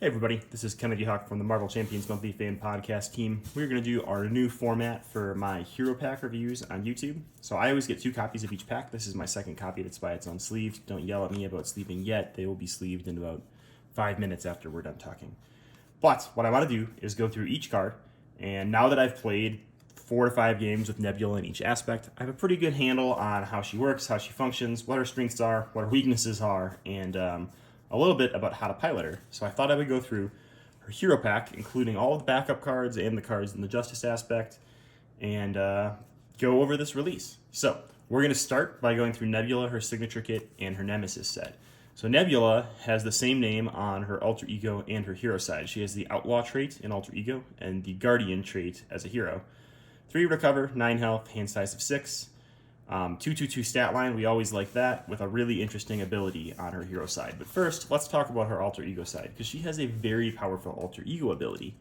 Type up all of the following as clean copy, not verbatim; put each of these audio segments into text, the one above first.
Hey everybody, this is KennedyHawk from the Marvel Champions Monthly Fame podcast team. We're going to do our new format for my hero pack reviews on YouTube. So I always get 2 copies of each pack. This is my second copy that's by its own sleeved. Don't yell at me about sleeving yet. They will be sleeved in about 5 minutes after we're done talking. But what I want to do is go through each card, and now that I've played 4 to 5 games with Nebula in each aspect, I have a pretty good handle on how she works, how she functions, what her strengths are, what her weaknesses are, and a little bit about how to pilot her. So I thought I would go through her hero pack, including all of the backup cards and the cards in the Justice aspect, and go over this release. So we're going to start by going through Nebula, her signature kit, and her Nemesis set. So Nebula has the same name on her alter ego and her hero side. She has the Outlaw trait in alter ego and the Guardian trait as a hero. 3 recover, 9 health, hand size of 6. 2/2/2 stat line, we always like that, with a really interesting ability on her hero side. But first, let's talk about her alter ego side, because she has a very powerful alter ego ability.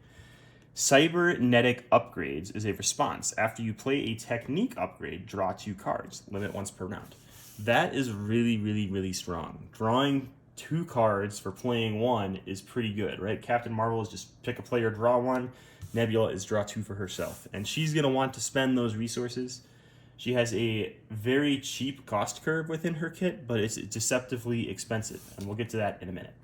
Cybernetic Upgrades is a response. After you play a technique upgrade, draw 2 cards, limit once per round. That is really, really, really strong. Drawing 2 cards for playing 1 is pretty good, right? Captain Marvel is just pick a player, draw 1. Nebula is draw 2 for herself. And she's going to want to spend those resources. She has a very cheap cost curve within her kit, but it's deceptively expensive, and we'll get to that in a minute.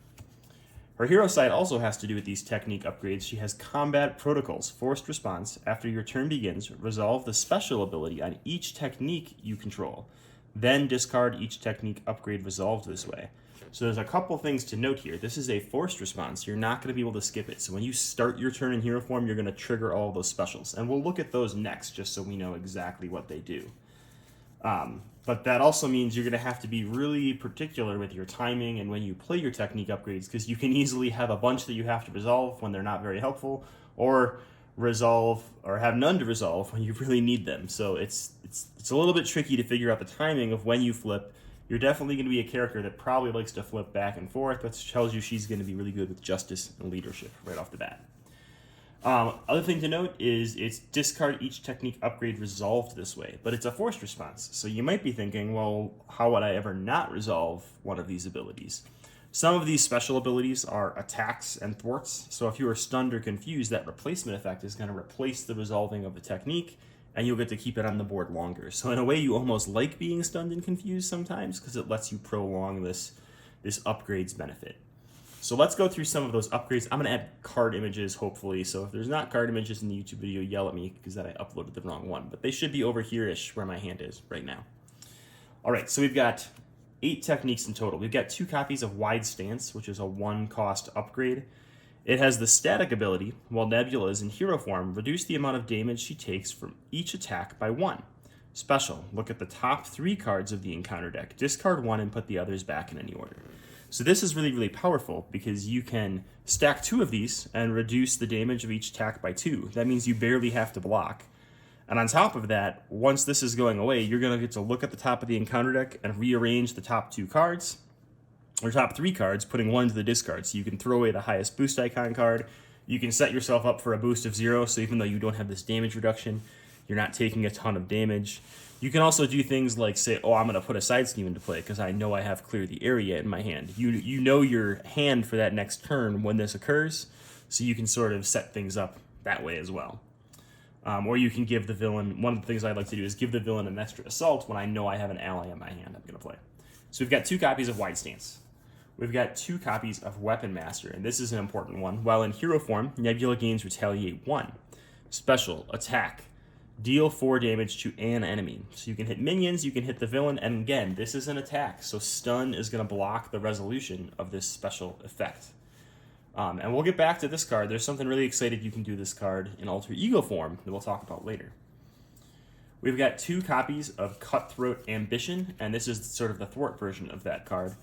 Her hero side also has to do with these technique upgrades. She has combat protocols, forced response. After your turn begins, resolve the special ability on each technique you control. Then discard each technique upgrade resolved this way. So there's a couple things to note here. This is a forced response. You're not going to be able to skip it. So when you start your turn in hero form, you're going to trigger all those specials. And we'll look at those next just so we know exactly what they do. But that also means you're going to have to be really particular with your timing and when you play your technique upgrades, because you can easily have a bunch that you have to resolve when they're not very helpful, or resolve or have none to resolve when you really need them. So it's a little bit tricky to figure out the timing of when you flip. You're definitely going to be a character that probably likes to flip back and forth, which tells you she's going to be really good with justice and leadership right off the bat. Other thing to note is it's discard each technique upgrade resolved this way, but it's a forced response. So you might be thinking, well, how would I ever not resolve one of these abilities? Some of these special abilities are attacks and thwarts. So if you are stunned or confused, that replacement effect is going to replace the resolving of the technique, and you'll get to keep it on the board longer. So in a way, you almost like being stunned and confused sometimes, because it lets you prolong this upgrades benefit. So let's go through some of those upgrades. I'm going to add card images, hopefully. So if there's not card images in the YouTube video, yell at me, because then I uploaded the wrong one. But they should be over here-ish where my hand is right now. All right, so we've got 8 techniques in total. We've got 2 copies of Wide Stance, which is a 1-cost upgrade. It has the static ability, while Nebula is in hero form, reduce the amount of damage she takes from each attack by 1. Special, look at the top 3 cards of the encounter deck, discard 1 and put the others back in any order. So this is really, really powerful because you can stack 2 of these and reduce the damage of each attack by 2. That means you barely have to block. And on top of that, once this is going away, you're going to get to look at the top of the encounter deck and rearrange the top 2 cards, or top 3 cards, putting 1 to the discard. So you can throw away the highest boost icon card. You can set yourself up for a boost of 0, so even though you don't have this damage reduction, you're not taking a ton of damage. You can also do things like say, oh, I'm going to put a side scheme into play because I know I have clear the area in my hand. You know your hand for that next turn when this occurs, so you can sort of set things up that way as well. Or you can give the villain, one of the things I like to do is give the villain an extra assault when I know I have an ally in my hand I'm going to play. So we've got 2 copies of Wide Stance. We've got 2 copies of Weapon Master, and this is an important one. While in hero form, Nebula gains Retaliate 1. Special, attack, deal 4 damage to an enemy. So you can hit minions, you can hit the villain, and again, this is an attack, so stun is going to block the resolution of this special effect. And we'll get back to this card. There's something really excited you can do this card in alter ego form that we'll talk about later. We've got 2 copies of Cutthroat Ambition, and this is sort of the thwart version of that card.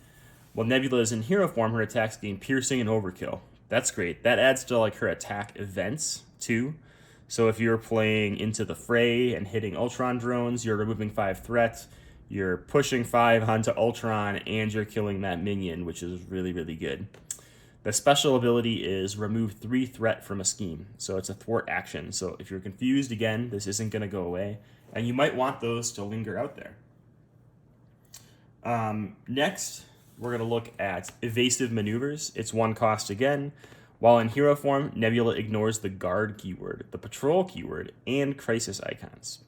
While Nebula is in hero form, her attacks gain piercing and overkill. That's great. That adds to like her attack events too. So if you're playing Into the Fray and hitting Ultron drones, you're removing 5 threat, you're pushing 5 onto Ultron, and you're killing that minion, which is really, really good. The special ability is remove 3 threat from a scheme. So it's a thwart action. So if you're confused, again, this isn't going to go away. And you might want those to linger out there. Next, we're going to look at Evasive Maneuvers. It's 1 cost again. While in hero form, Nebula ignores the guard keyword, the patrol keyword, and crisis icons.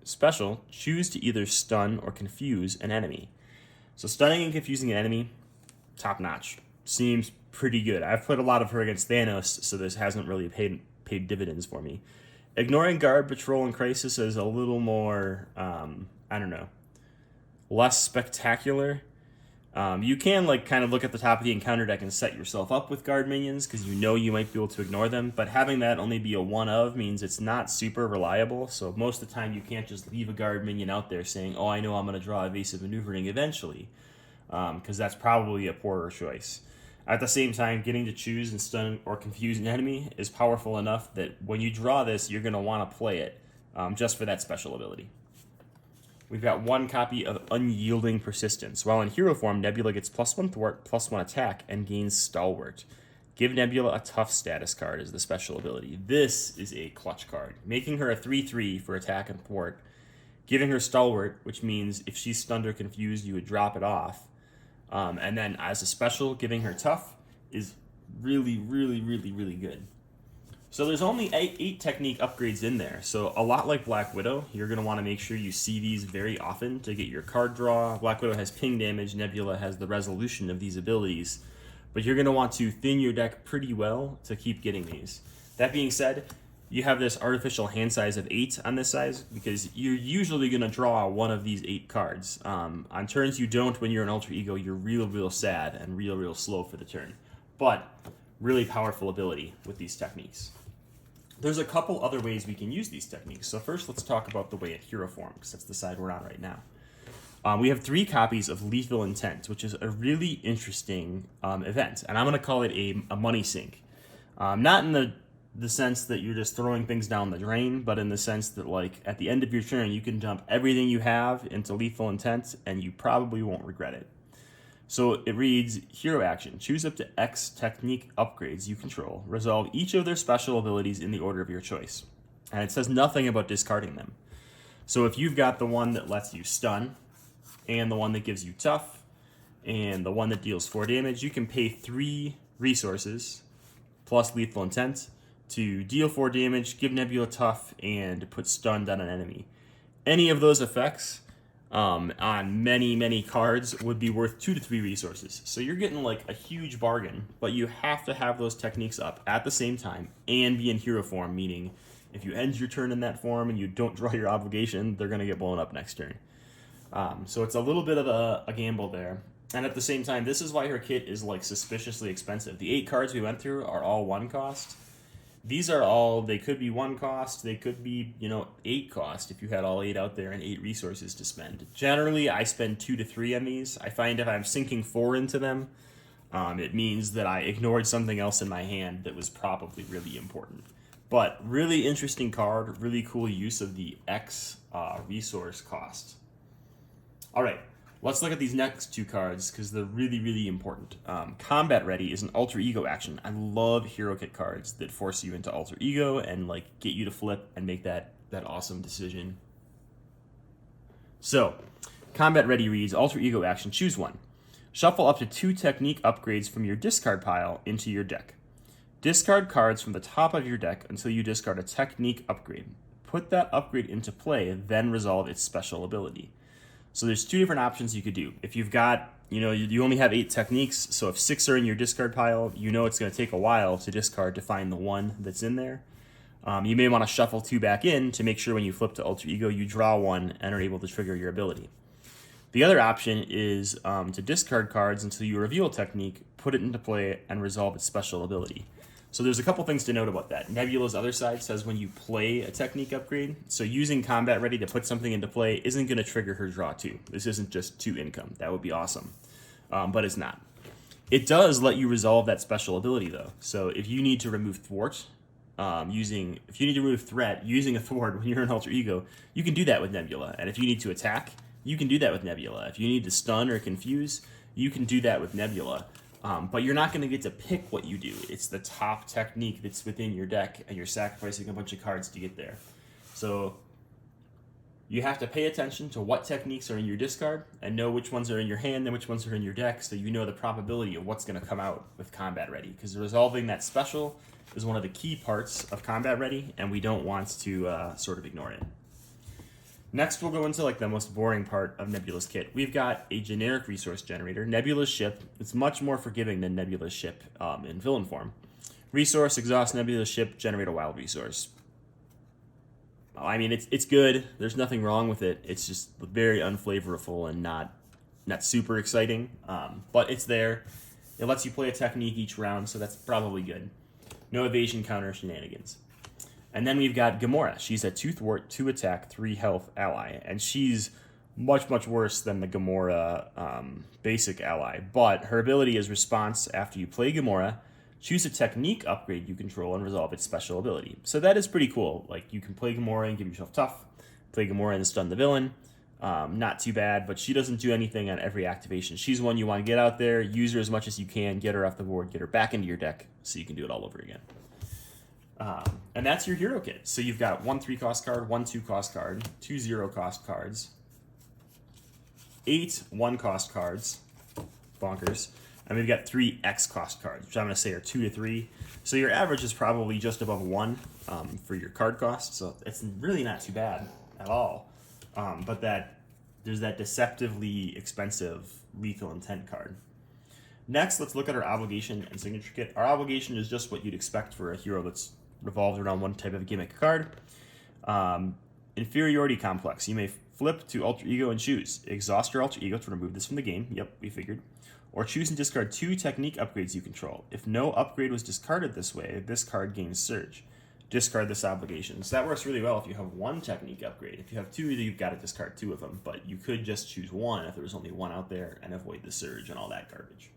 Special, choose to either stun or confuse an enemy. So stunning and confusing an enemy, top notch. Seems pretty good. I've played a lot of her against Thanos, so this hasn't really paid dividends for me. Ignoring guard, patrol, and crisis is a little more, less spectacular. You can kind of look at the top of the encounter deck and set yourself up with guard minions because you might be able to ignore them, but having that only be a one of means it's not super reliable, so most of the time you can't just leave a guard minion out there saying, oh, I know I'm going to draw evasive maneuvering eventually, because that's probably a poorer choice. At the same time, getting to choose and stun or confuse an enemy is powerful enough that when you draw this, you're going to want to play it just for that special ability. We've got one copy of Unyielding Persistence. While in hero form, Nebula gets +1 thwart, +1 attack, and gains Stalwart. Give Nebula a tough status card as the special ability. This is a clutch card, making her a 3/3 for attack and thwart, giving her Stalwart, which means if she's stunned or confused, you would drop it off. And then as a special, giving her tough is really, really, really, really good. So there's only eight technique upgrades in there. So a lot like Black Widow, you're going to want to make sure you see these very often to get your card draw. Black Widow has ping damage, Nebula has the resolution of these abilities. But you're going to want to thin your deck pretty well to keep getting these. That being said, you have this artificial hand size of 8 on this size because you're usually going to draw one of these 8 cards. On turns you don't when you're an Alter Ego, you're real sad and real slow for the turn. But really powerful ability with these techniques. There's a couple other ways we can use these techniques. So first, let's talk about the way at hero form, because that's the side we're on right now. We have 3 copies of Lethal Intent, which is a really interesting event, and I'm going to call it a money sink. Not in the sense that you're just throwing things down the drain, but in the sense that at the end of your turn, you can dump everything you have into Lethal Intent, and you probably won't regret it. So it reads, hero action, choose up to X technique upgrades you control, resolve each of their special abilities in the order of your choice. And it says nothing about discarding them. So if you've got the one that lets you stun, and the one that gives you tough, and the one that deals 4 damage, you can pay 3 resources, plus Lethal Intent, to deal 4 damage, give Nebula tough, and put stunned on an enemy. Any of those effects on many cards would be worth 2 to 3 resources. So you're getting a huge bargain, but you have to have those techniques up at the same time and be in hero form, meaning if you end your turn in that form and you don't draw your obligation, they're going to get blown up next turn. So it's a little bit of a gamble there. And at the same time, this is why her kit is suspiciously expensive. The 8 cards we went through are all 1 cost. These are all, they could be 1 cost, they could be, 8 cost if you had all 8 out there and 8 resources to spend. Generally, I spend 2 to 3 on these. I find if I'm sinking 4 into them, it means that I ignored something else in my hand that was probably really important. But really interesting card, really cool use of the X resource cost. All right, let's look at these next 2 cards because they're really important. Combat Ready is an alter ego action. I love hero kit cards that force you into alter ego and get you to flip and make that awesome decision. So, Combat Ready reads alter ego action. Choose one. Shuffle up to 2 technique upgrades from your discard pile into your deck. Discard cards from the top of your deck until you discard a technique upgrade. Put that upgrade into play, then resolve its special ability. So there's 2 different options you could do. If you've got, you only have 8 techniques, so if 6 are in your discard pile, it's going to take a while to discard to find the one that's in there. You may want to shuffle 2 back in to make sure when you flip to Alter Ego, you draw 1 and are able to trigger your ability. The other option is to discard cards until you reveal a technique, put it into play, and resolve its special ability. So there's a couple things to note about that. Nebula's other side says when you play a technique upgrade, so using Combat Ready to put something into play isn't going to trigger her draw 2. This isn't just 2 income. That would be awesome, but it's not. It does let you resolve that special ability though. So if you need to remove thwart, if you need to remove threat using a thwart when you're in Alter Ego, you can do that with Nebula. And if you need to attack, you can do that with Nebula. If you need to stun or confuse, you can do that with Nebula. But you're not going to get to pick what you do. It's the top technique that's within your deck, and you're sacrificing a bunch of cards to get there. So You have to pay attention to what techniques are in your discard and know which ones are in your hand and which ones are in your deck, so you know the probability of what's going to come out with Combat Ready. Because resolving that special is one of the key parts of Combat Ready, and we don't want to sort of ignore it. Next, we'll go into like the most boring part of Nebula's kit. We've got a generic resource generator, Nebula's Ship. It's much more forgiving than Nebula's Ship in villain form. Resource, exhaust Nebula's Ship, generate a wild resource. I mean, it's good. There's nothing wrong with it. It's just very unflavorful and not super exciting. But it's there. It lets you play a technique each round, so that's probably good. No evasion counter shenanigans. And then we've got Gamora. She's a 2 thwart, 2 attack, 3 health ally, and she's much worse than the Gamora basic ally. But her ability is response after you play Gamora. Choose a technique upgrade you control and resolve its special ability. So that is pretty cool. Like, you can play Gamora and give yourself tough, play Gamora and stun the villain. Not too bad, but she doesn't do anything on every activation. She's one you want to get out there, use her as much as you can, get her off the board, get her back into your deck so you can do it all over again. And that's your hero kit. So you've got 1 3-cost card, 1 2-cost card, 2 0-cost cards, 8 1-cost cards, bonkers. And we've got 3 X-cost cards, which I'm going to say are 2 to 3. So your average is probably just above 1 for your card cost. So it's really not too bad at all. But there's that deceptively expensive Lethal Intent card. Next, let's look at our obligation and signature kit. Our obligation is just what you'd expect for a hero that's revolved around one type of gimmick card. Inferiority complex. You may flip to Alter Ego and choose. Exhaust your Alter Ego to remove this from the game. Yep, we figured. Or choose and discard 2 technique upgrades you control. If no upgrade was discarded this way, this card gains Surge. Discard this obligation. So that works really well if you have 1 technique upgrade. If you have 2, you've got to discard 2 of them, but you could just choose 1 if there was only 1 out there and avoid the Surge and all that garbage.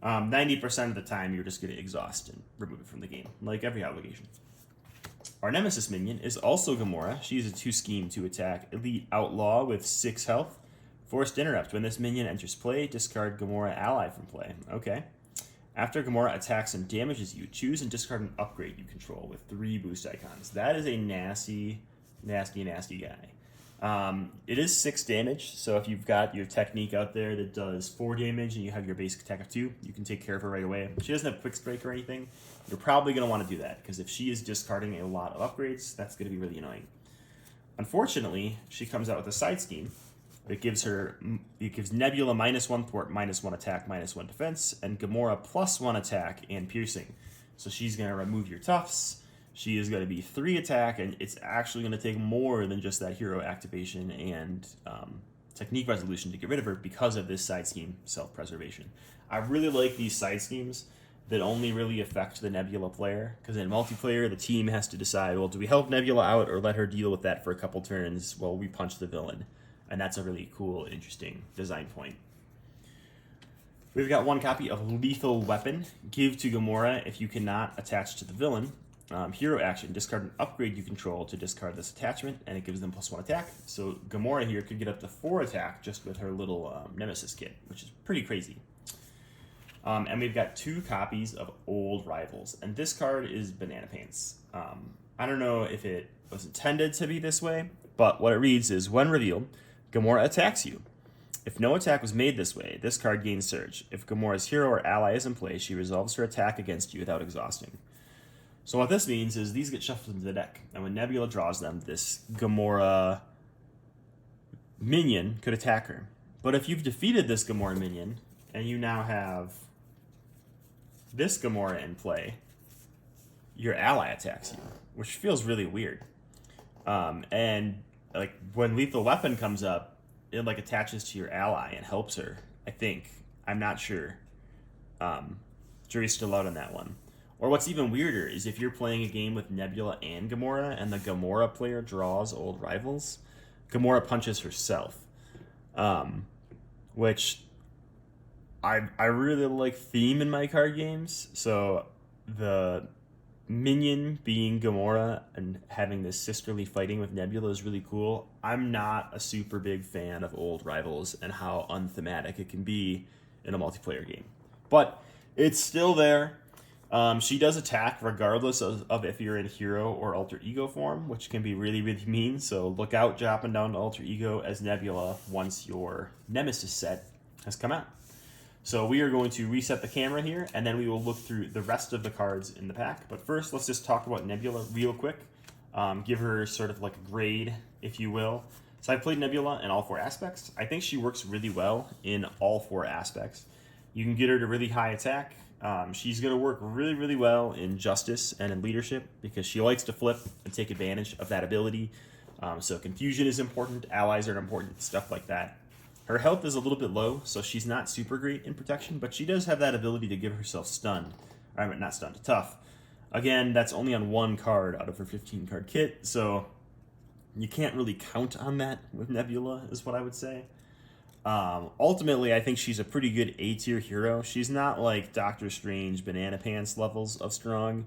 90% of the time, you're just going to exhaust and remove it from the game, like every obligation. Our Nemesis minion is also Gamora. She's a 2-scheme, 2-attack, elite outlaw with 6 health. Forced Interrupt. When this minion enters play, discard Gamora ally from play. Okay. After Gamora attacks and damages you, choose and discard an upgrade you control with 3 boost icons. That is a nasty guy. It is 6 damage, so if you've got your technique out there that does 4 damage and you have your basic attack of 2, you can take care of her right away. If she doesn't have Quick Strike or anything, you're probably going to want to do that, because if she is discarding a lot of upgrades, that's going to be really annoying. Unfortunately, she comes out with a side scheme. It gives Nebula -1 thwart, -1 attack, -1 defense, and Gamora +1 attack and piercing. So she's going to remove your toughs. She is going to be 3 attack, and it's actually going to take more than just that hero activation and technique resolution to get rid of her because of this side scheme, self-preservation. I really like these side schemes that only really affect the Nebula player, because in multiplayer, the team has to decide, well, do we help Nebula out or let her deal with that for a couple turns while we punch the villain? And that's a really cool and interesting design point. We've got 1 copy of Lethal Weapon. Give to Gamora if you cannot attach to the villain. Hero action. Discard an upgrade you control to discard this attachment, and it gives them +1 attack. So Gamora here could get up to 4 attack just with her little Nemesis kit, which is pretty crazy. And we've got 2 copies of Old Rivals. And this card is banana pants. I don't know if it was intended to be this way, but what it reads is, when revealed, Gamora attacks you. If no attack was made this way, this card gains Surge. If Gamora's hero or ally is in play, she resolves her attack against you without exhausting. So what this means is these get shuffled into the deck, and when Nebula draws them, this Gamora minion could attack her. But if you've defeated this Gamora minion, and you now have this Gamora in play, your ally attacks you, which feels really weird. And like when Lethal Weapon comes up, it like attaches to your ally and helps her, I think. I'm not sure. Jury's still out on that one. Or what's even weirder is if you're playing a game with Nebula and Gamora, and the Gamora player draws Old Rivals, Gamora punches herself. Which I really like theme in my card games. So the minion being Gamora and having this sisterly fighting with Nebula is really cool. I'm not a super big fan of Old Rivals and how unthematic it can be in a multiplayer game. But it's still there. She does attack regardless of if you're in hero or alter ego form, which can be really, really mean. So look out dropping down to alter ego as Nebula once your Nemesis set has come out. So we are going to reset the camera here, and then we will look through the rest of the cards in the pack. But first, let's just talk about Nebula real quick. Give her sort of like a grade, if you will. So I've played Nebula in all 4 aspects. I think she works really well in all 4 aspects. You can get her to really high attack. She's going to work really, really well in Justice and in Leadership because she likes to flip and take advantage of that ability. So Confusion is important, allies are important, stuff like that. Her health is a little bit low, so she's not super great in protection, but she does have that ability to give herself stunned. I mean, not stunned, tough. Again, that's only on 1 card out of her 15-card kit, so you can't really count on that with Nebula, is what I would say. Ultimately, I think she's a pretty good A-tier hero. She's not like Doctor Strange, Banana Pants levels of strong,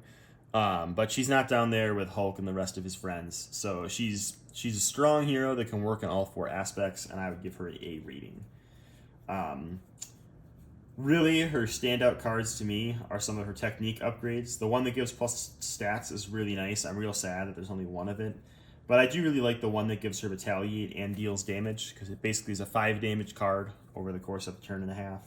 but she's not down there with Hulk and the rest of his friends. So she's a strong hero that can work in all 4 aspects, and I would give her an A rating. Really, her standout cards to me are some of her technique upgrades. The one that gives plus stats is really nice. I'm real sad that there's only 1 of it. But I do really like the one that gives her Retaliate and deals damage, because it basically is a 5 damage card over the course of a turn and a half.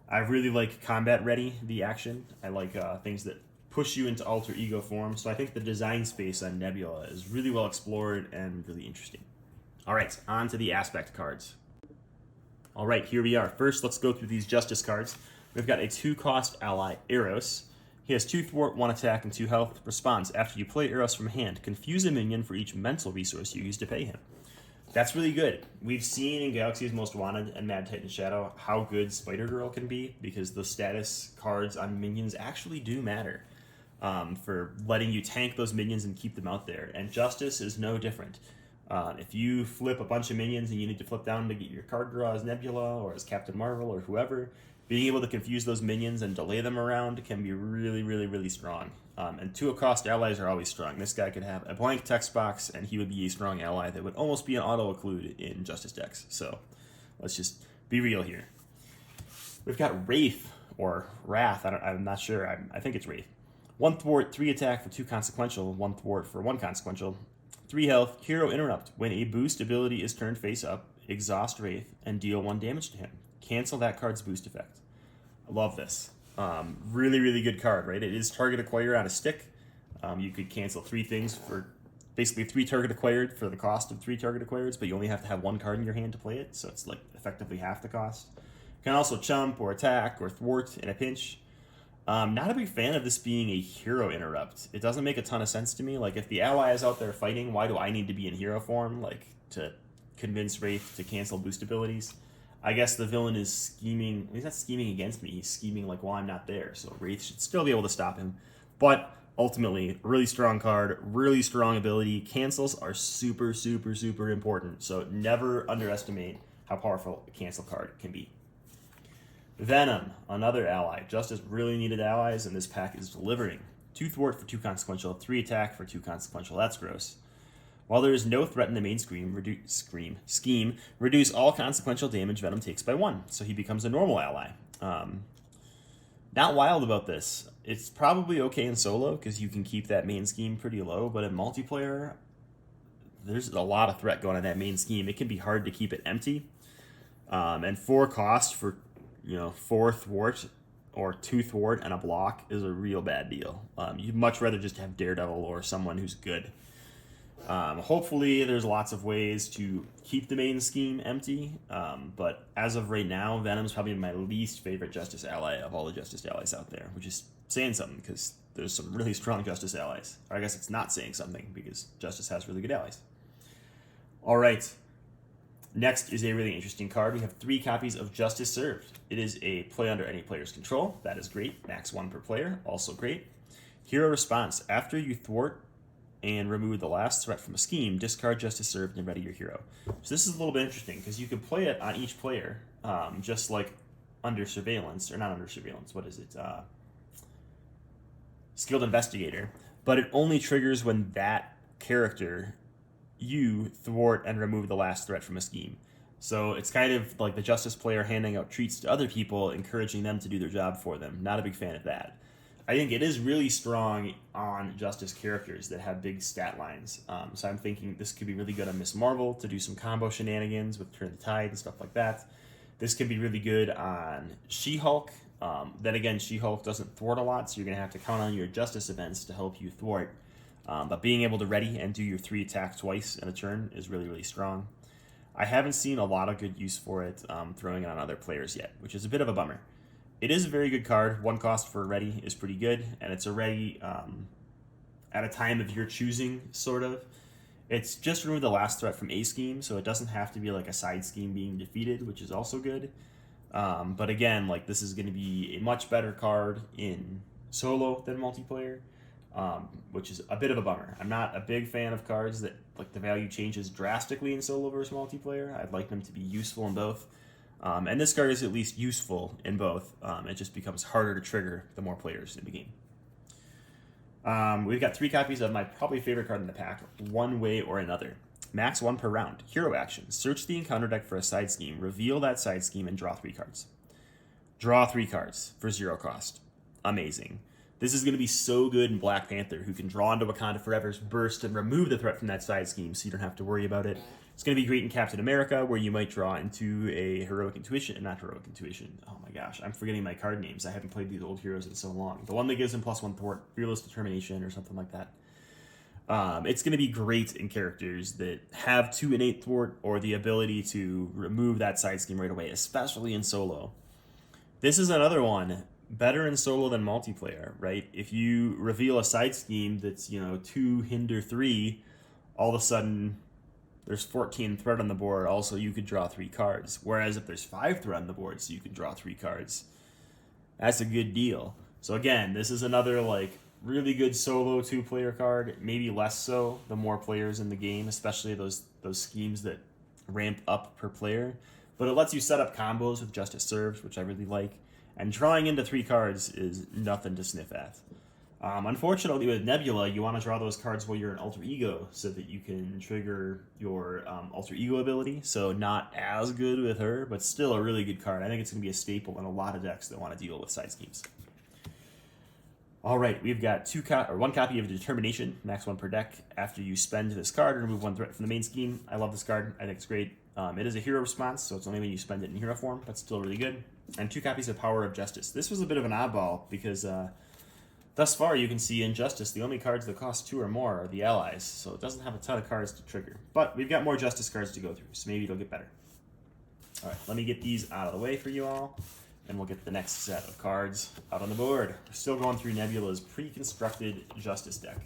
I really like Combat Ready, the action. I like things that push you into alter ego form, so I think the design space on Nebula is really well explored and really interesting. All right, on to the aspect cards. All right, here we are. First, let's go through these Justice cards. We've got a 2-cost ally, Eros. He has 2 thwart, 1 attack, and 2 health. Response: after you play Eros from hand, confuse a minion for each mental resource you use to pay him. That's really good. We've seen in Galaxy's Most Wanted and Mad Titan Shadow how good Spider-Girl can be, because the status cards on minions actually do matter for letting you tank those minions and keep them out there. And Justice is no different. If you flip a bunch of minions and you need to flip down to get your card draw as Nebula or as Captain Marvel or whoever, being able to confuse those minions and delay them around can be really, really, really strong. And 2-cost allies are always strong. This guy could have a blank text box, and he would be a strong ally that would almost be an auto-occlude in Justice decks. So let's just be real here. We've got Wraith, or Wrath. I'm not sure. I think it's Wraith. 1 thwart, 3 attack for 2 consequential, 1 thwart for 1 consequential, 3 health, hero interrupt. When a boost ability is turned face up, exhaust Wraith and deal 1 damage to him. Cancel that card's boost effect. I love this. Really, really good card, right? It is target acquire on a stick. You could cancel 3 things for basically 3 target acquired for the cost of 3 target acquireds, but you only have to have 1 card in your hand to play it, so it's like effectively half the cost. You can also chump or attack or thwart in a pinch. Not a big fan of this being a hero interrupt. It doesn't make a ton of sense to me. Like, if the ally is out there fighting, why do I need to be in hero form, like, to convince Wraith to cancel boost abilities? I guess the villain is scheming. He's not scheming against me. He's scheming like, while I'm not there. So Wraith should still be able to stop him. But ultimately, really strong card, really strong ability. Cancels are super, super, super important. So never underestimate how powerful a cancel card can be. Venom, another ally. Justice really needed allies, and this pack is delivering. 2 thwart for 2 consequential, 3 attack for 2 consequential. That's gross. While there is no threat in the main scheme, reduce all consequential damage Venom takes by 1, so he becomes a normal ally. Not wild about this. It's probably okay in solo, because you can keep that main scheme pretty low, but in multiplayer, there's a lot of threat going on that main scheme. It can be hard to keep it empty. And 4 cost for 4 thwart or 2 thwart and a block is a real bad deal. You'd much rather just have Daredevil or someone who's good. Hopefully there's lots of ways to keep the main scheme empty, but as of right now, Venom's probably my least favorite Justice ally of all the Justice allies out there, which is saying something, because there's some really strong Justice allies. Or I guess it's not saying something, because Justice has really good allies. All right. Next is a really interesting card. We have 3 copies of Justice Served. It is a play under any player's control. That is great. Max 1 per player. Also great. Hero response. After you thwart and remove the last threat from a scheme, discard Justice Served and ready your hero. So this is a little bit interesting, because you can play it on each player, just like under surveillance, or not under surveillance, what is it? Skilled Investigator. But it only triggers when that character, you thwart and remove the last threat from a scheme. So it's kind of like the Justice player handing out treats to other people, encouraging them to do their job for them. Not a big fan of that. I think it is really strong on Justice characters that have big stat lines. So I'm thinking this could be really good on Miss Marvel to do some combo shenanigans with Turn the Tide and stuff like that. This could be really good on She-Hulk. Then again, She-Hulk doesn't thwart a lot, so you're going to have to count on your Justice events to help you thwart. But being able to ready and do your 3 attacks twice in a turn is really, really strong. I haven't seen a lot of good use for it throwing it on other players yet, which is a bit of a bummer. It is a very good card. 1 cost for a ready is pretty good, and it's a ready at a time of your choosing, sort of. It's just removed the last threat from a scheme, so it doesn't have to be like a side scheme being defeated, which is also good. But again, like this is going to be a much better card in solo than multiplayer, which is a bit of a bummer. I'm not a big fan of cards that like the value changes drastically in solo versus multiplayer. I'd like them to be useful in both. And this card is at least useful in both. It just becomes harder to trigger the more players in the game. We've got 3 copies of my probably favorite card in the pack, One Way or Another. Max 1 per round. Hero action. Search the encounter deck for a side scheme, reveal that side scheme, and draw 3 cards. Draw 3 cards for 0 cost. Amazing. This is going to be so good in Black Panther, who can draw into Wakanda Forever's burst and remove the threat from that side scheme so you don't have to worry about it. It's going to be great in Captain America, where you might draw into a Heroic Intuition. Not Heroic Intuition. Oh my gosh, I'm forgetting my card names. I haven't played these old heroes in so long. The one that gives him +1 thwart, Fearless Determination, or something like that. It's going to be great in characters that have 2 innate thwart or the ability to remove that side scheme right away, especially in solo. This is another one. Better in solo than multiplayer, right? If you reveal a side scheme that's, 2 hinder 3, all of a sudden there's 14 threat on the board. Also, you could draw 3 cards. Whereas if there's 5 threat on the board, so you could draw 3 cards. That's a good deal. So again, this is another really good solo 2-player card. Maybe less so the more players in the game, especially those schemes that ramp up per player. But it lets you set up combos with Justice Serves, which I really like. And drawing into 3 cards is nothing to sniff at. Unfortunately, with Nebula, you want to draw those cards while you're an Alter Ego so that you can trigger your Alter Ego ability. So not as good with her, but still a really good card. I think it's going to be a staple in a lot of decks that want to deal with side schemes. All right, we've got 1 copy of Determination, max 1 per deck. After you spend this card, remove 1 threat from the main scheme. I love this card. I think it's great. It is a hero response, so it's only when you spend it in hero form, but still really good. And 2 copies of Power of Justice. This was a bit of an oddball because thus far you can see in Justice the only cards that cost 2 or more are the allies, so it doesn't have a ton of cards to trigger. But we've got more Justice cards to go through, so maybe it'll get better. All right, let me get these out of the way for you all, and we'll get the next set of cards out on the board. We're still going through Nebula's pre-constructed Justice deck.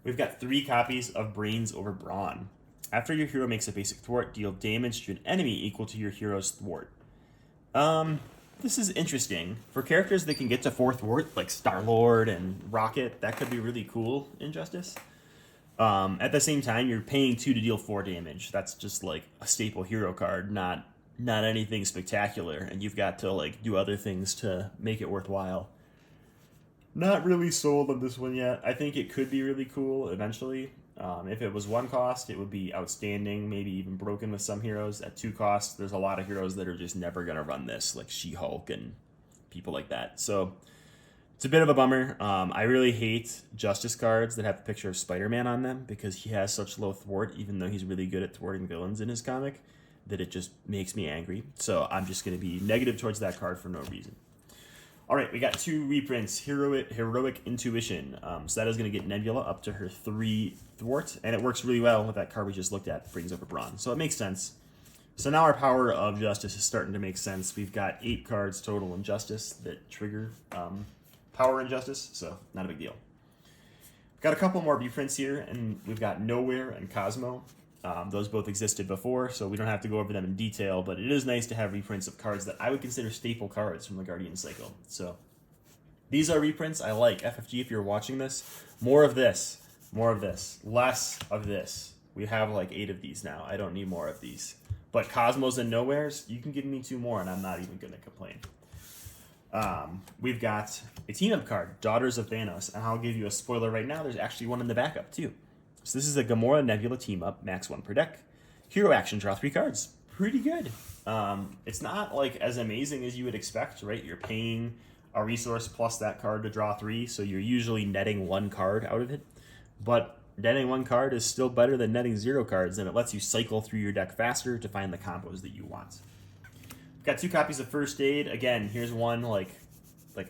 We've got 3 copies of Brains over Brawn. After your hero makes a basic thwart, deal damage to an enemy equal to your hero's thwart. This is interesting. For characters that can get to 4 thwart, like Star-Lord and Rocket, that could be really cool in Justice. At the same time, you're paying 2 to deal 4 damage. That's just like a staple hero card, not anything spectacular, and you've got to do other things to make it worthwhile. Not really sold on this one yet. I think it could be really cool eventually. If it was 1 cost, it would be outstanding, maybe even broken with some heroes. At 2 costs, there's a lot of heroes that are just never going to run this, like She-Hulk and people like that. So it's a bit of a bummer. I really hate Justice cards that have a picture of Spider-Man on them because he has such low thwart, even though he's really good at thwarting villains in his comic, that it just makes me angry. So I'm just going to be negative towards that card for no reason. All right, we got 2 reprints, Heroic Intuition. So that is going to get Nebula up to her 3 thwart, and it works really well with that card we just looked at, Brings Over Brawn. So it makes sense. So now our Power of Justice is starting to make sense. We've got 8 cards total in Justice that trigger Power in Justice, so not a big deal. Got a couple more reprints here, and we've got Nowhere and Cosmo. Those both existed before, so we don't have to go over them in detail, but it is nice to have reprints of cards that I would consider staple cards from the Guardian cycle. So these are reprints I like. FFG, if you're watching this, more of this, less of this. We have 8 of these now. I don't need more of these. But Cosmos and Nowheres, you can give me 2 more, and I'm not even going to complain. We've got a team-up card, Daughters of Thanos, and I'll give you a spoiler right now. There's actually one in the backup, too. So this is a Gamora Nebula team-up, max 1 per deck. Hero action, draw 3 cards. Pretty good. It's not as amazing as you would expect, right? You're paying a resource plus that card to draw 3, so you're usually netting 1 card out of it. But netting 1 card is still better than netting 0 cards, and it lets you cycle through your deck faster to find the combos that you want. Got 2 copies of First Aid. Again, here's one, like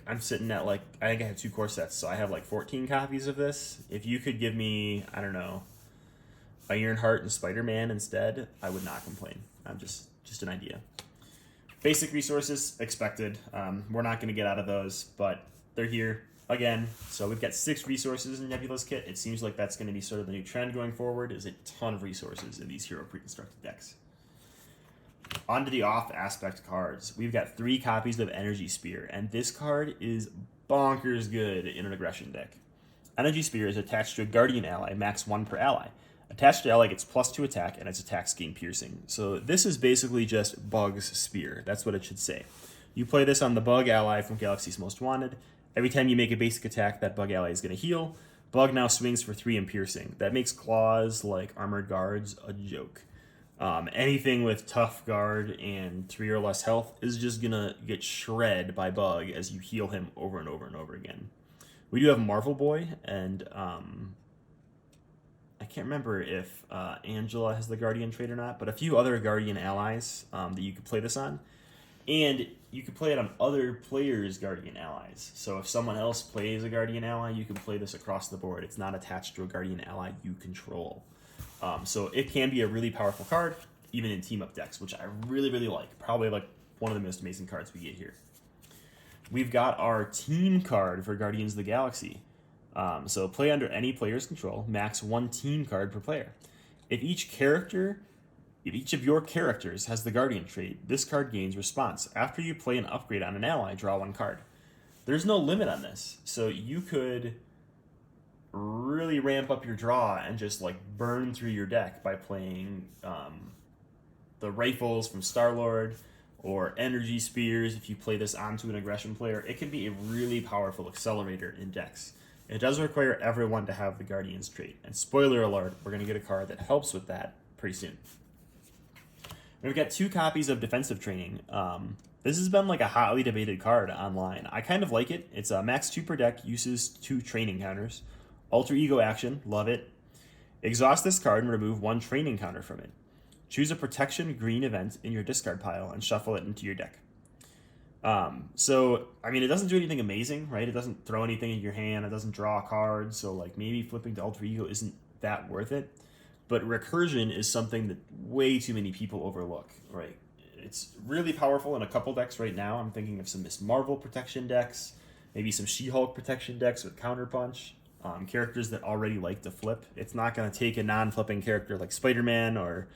I'm sitting at, like, I think I have 2 core sets, so I have like 14 copies of this. If you could give me, I don't know, Ironheart and Spider-Man instead, I would not complain. I'm just an idea. Basic resources, expected. We're not going to get out of those, but they're here again. So we've got 6 resources in Nebula's kit. It seems like that's going to be sort of the new trend going forward, is a ton of resources in these hero pre-constructed decks. On to the off aspect cards. We've got 3 copies of Energy Spear, and this card is bonkers good in an aggression deck. Energy Spear is attached to a Guardian ally, max 1 per ally. Attached to ally gets +2 attack, and its attacks gain piercing. So this is basically just Bug's Spear. That's what it should say. You play this on the Bug ally from Galaxy's Most Wanted. Every time you make a basic attack, that Bug ally is going to heal. Bug now swings for 3 in piercing. That makes claws like Armored Guards a joke. Anything with tough guard and 3 or less health is just gonna get shred by Bug as you heal him over and over and over again. We do have Marvel Boy, and I can't remember if Angela has the Guardian trait or not, but a few other Guardian allies that you could play this on. And you can play it on other players' Guardian allies. So if someone else plays a Guardian ally, you can play this across the board. It's not attached to a Guardian ally you control. So it can be a really powerful card, even in team-up decks, which I really, really like. Probably like one of the most amazing cards we get here. We've got our team card for Guardians of the Galaxy. So play under any player's control, max 1 team card per player. If each of your characters has the Guardian trait, this card gains response. After you play an upgrade on an ally, draw 1 card. There's no limit on this, so you could really ramp up your draw and just like burn through your deck by playing the rifles from Star-Lord or Energy Spears. If you play this onto an aggression player, it can be a really powerful accelerator in decks. It does require everyone to have the Guardian's trait, and spoiler alert, we're going to get a card that helps with that pretty soon. We've got 2 copies of Defensive Training. This has been like a hotly debated card online. I kind of like it. It's a max 2 per deck, uses 2 training counters. Alter Ego action, love it. Exhaust this card and remove 1 training counter from it. Choose a protection green event in your discard pile and shuffle it into your deck. So, I mean, it doesn't do anything amazing, right? It doesn't throw anything in your hand. It doesn't draw a card. So, like, maybe flipping to Alter Ego isn't that worth it. But recursion is something that way too many people overlook, right? It's really powerful in a couple decks right now. I'm thinking of some Miss Marvel protection decks, maybe some She-Hulk protection decks with Counterpunch. Characters that already like to flip. It's not going to take a non-flipping character like Spider-Man or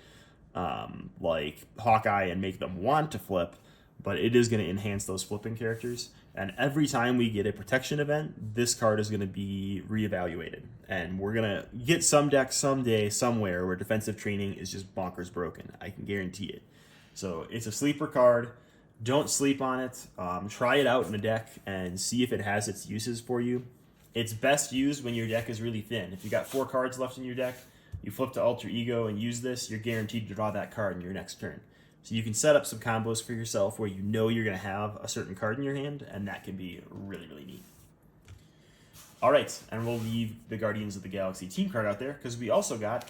like Hawkeye and make them want to flip, but it is going to enhance those flipping characters. And every time we get a protection event, this card is going to be reevaluated. And we're going to get some deck someday, somewhere, where Defensive Training is just bonkers broken. I can guarantee it. So it's a sleeper card. Don't sleep on it. Try it out in a deck and see if it has its uses for you. It's best used when your deck is really thin. If you got 4 cards left in your deck, you flip to Alter Ego and use this, you're guaranteed to draw that card in your next turn. So you can set up some combos for yourself where you know you're going to have a certain card in your hand, and that can be really, really neat. All right, and we'll leave the Guardians of the Galaxy team card out there because we also got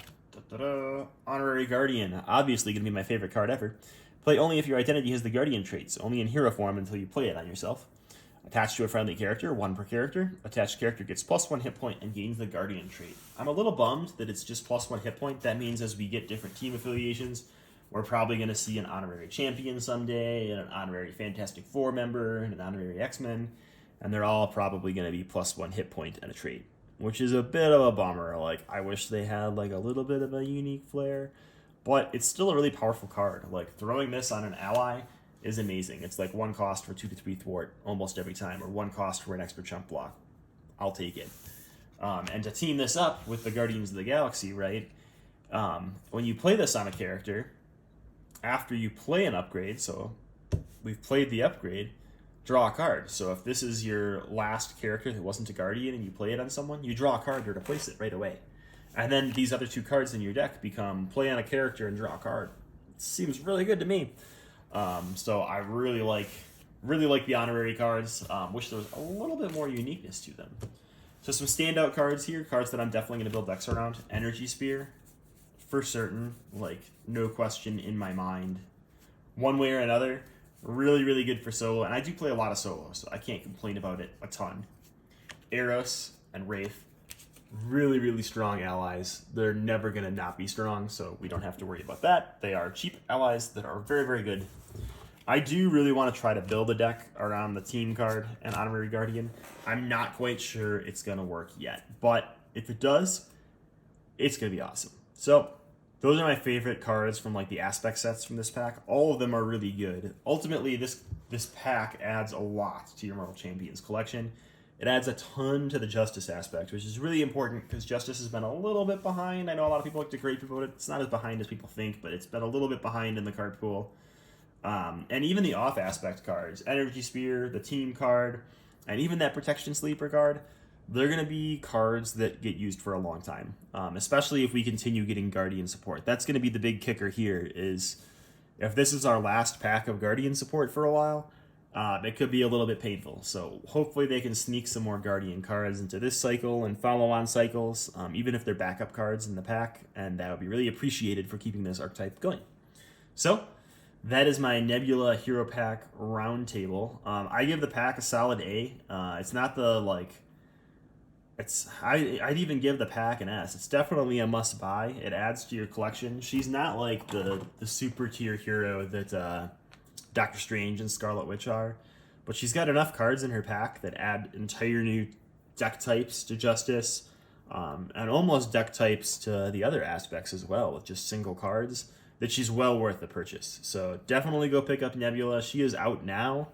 Honorary Guardian. Obviously going to be my favorite card ever. Play only if your identity has the Guardian traits, only in hero form until you play it on yourself. Attached to a friendly character, 1 per character. Attached character gets +1 hit point and gains the Guardian trait. I'm a little bummed that it's just +1 hit point. That means as we get different team affiliations, we're probably going to see an Honorary Champion someday, and an Honorary Fantastic Four member, and an Honorary X-Men, and they're all probably going to be +1 hit point and a trait, which is a bit of a bummer. Like, I wish they had like a little bit of a unique flair, but it's still a really powerful card. Like, throwing this on an ally is amazing. It's like 1 cost for 2 to 3 thwart almost every time, or 1 cost for an expert chump block. I'll take it. And to team this up with the Guardians of the Galaxy, right? When you play this on a character, after you play an upgrade, so we've played the upgrade, draw a card. So if this is your last character that wasn't a Guardian and you play it on someone, you draw a card to replace it right away. And then these other 2 cards in your deck become play on a character and draw a card. It seems really good to me. So I really like Really like the honorary cards. Wish there was a little bit more uniqueness to them. So some standout cards here, cards that I'm definitely going to build decks around. Energy Spear, for certain, like no question in my mind. One way or another, really, really good for solo. And I do play a lot of solo, so I can't complain about it a ton. Eros and Wraith, really, really strong allies. They're never going to not be strong, so we don't have to worry about that. They are cheap allies that are very, very good. I do really want to try to build a deck around the team card and Honorary Guardian. I'm not quite sure it's going to work yet, but if it does, it's going to be awesome. So those are my favorite cards from like the aspect sets from this pack. All of them are really good. Ultimately, this pack adds a lot to your Marvel Champions collection. It adds a ton to the Justice aspect, which is really important because Justice has been a little bit behind. I know a lot of people like to gripe about it. It's not as behind as people think, but it's been a little bit behind in the card pool. And even the off aspect cards, Energy Spear, the team card, and even that Protection Sleeper card, they're going to be cards that get used for a long time, especially if we continue getting Guardian support. That's going to be the big kicker here is if this is our last pack of Guardian support for a while, it could be a little bit painful. So hopefully they can sneak some more Guardian cards into this cycle and follow-on cycles, even if they're backup cards in the pack, and that would be really appreciated for keeping this archetype going. So that is my Nebula Hero Pack roundtable. I give the pack a solid A. It's not the I'd even give the pack an S. It's definitely a must buy. It adds to your collection. She's not like the super tier hero that Doctor Strange and Scarlet Witch are, but she's got enough cards in her pack that add entire new deck types to Justice, and almost deck types to the other aspects as well, with just single cards, that she's well worth the purchase. So definitely go pick up Nebula. She is out now,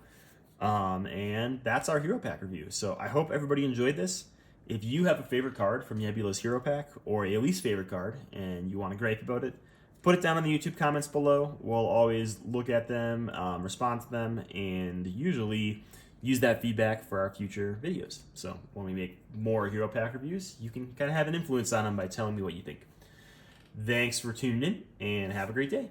and that's our Hero Pack review. So I hope everybody enjoyed this. If you have a favorite card from Nebula's Hero Pack, or a least favorite card, and you want to gripe about it, put it down in the YouTube comments below. We'll always look at them, respond to them, and usually use that feedback for our future videos. So when we make more Hero Pack reviews, you can kind of have an influence on them by telling me what you think. Thanks for tuning in, and have a great day.